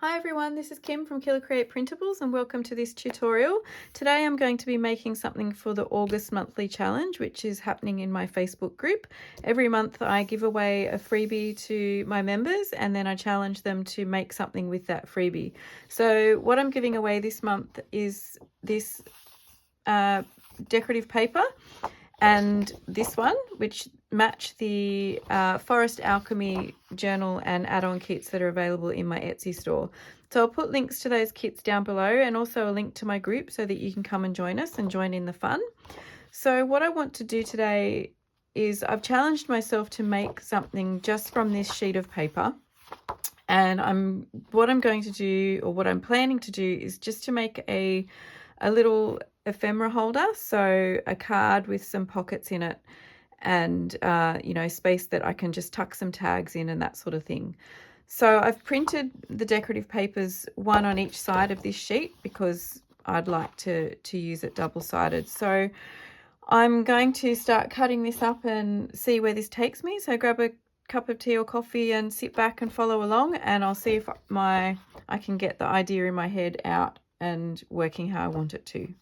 Hi everyone, this is Kim from KILA Printables and welcome to this tutorial. Today I'm going to be making something for the August monthly challenge, which is happening in my Facebook group. Every month I give away a freebie to my members and then I challenge them to make something with that freebie. So what I'm giving away this month is this decorative paper and this one, which match the Forest Alchemy journal and add-on kits that are available in my Etsy store. So I'll put links to those kits down below and also a link to my group so that you can come and join us and join in the fun. So what I want to do today is I've challenged myself to make something just from this sheet of paper. And what I'm going to do, or what I'm planning to do, is just to make a little ephemera holder, so a card with some pockets in it and space that I can just tuck some tags in and that sort of thing. So I've printed the decorative papers, one on each side of this sheet, because I'd like to use it double-sided. So I'm going to start cutting this up and see where this takes me. So grab a cup of tea or coffee and sit back and follow along, and I'll see if I can get the idea in my head out and working how I want it to.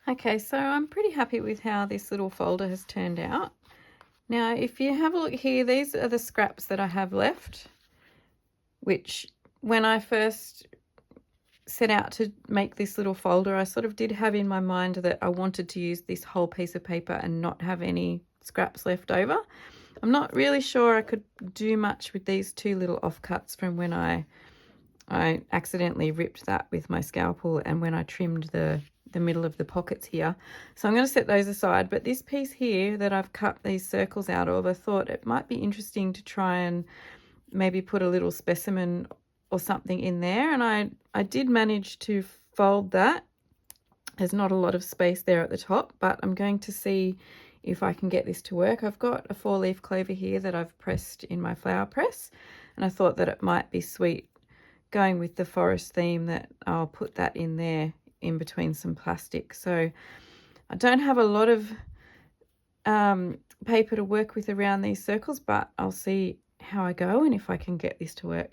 Okay, so I'm pretty happy with how this little folder has turned out. Now, if you have a look here, these are the scraps that I have left, which when I first set out to make this little folder, I sort of did have in my mind that I wanted to use this whole piece of paper and not have any scraps left over. I'm not really sure I could do much with these two little offcuts from when I accidentally ripped that with my scalpel and when I trimmed the middle of the pockets here. So I'm going to set those aside. But this piece here that I've cut these circles out of, I thought it might be interesting to try and maybe put a little specimen or something in there. And I did manage to fold that. There's not a lot of space there at the top, but I'm going to see if I can get this to work. I've got a 4-leaf clover here that I've pressed in my flower press, and I thought that it might be sweet going with the forest theme that I'll put that in there in between some plastic. So I don't have a lot of paper to work with around these circles, but I'll see how I go and if I can get this to work.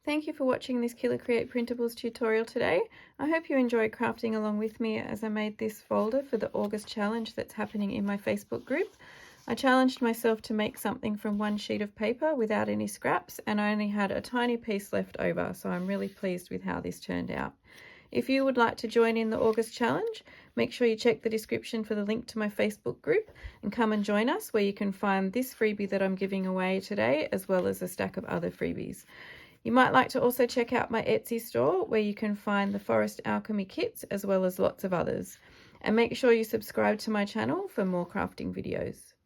Thank you for watching this KILA Create Printables tutorial today. I hope you enjoyed crafting along with me as I made this folder for the August challenge that's happening in my Facebook group. I challenged myself to make something from one sheet of paper without any scraps, and I only had a tiny piece left over, so I'm really pleased with how this turned out. If you would like to join in the August challenge, make sure you check the description for the link to my Facebook group and come and join us, where you can find this freebie that I'm giving away today, as well as a stack of other freebies. You might like to also check out my Etsy store, where you can find the Forest Alchemy kits as well as lots of others. And make sure you subscribe to my channel for more crafting videos.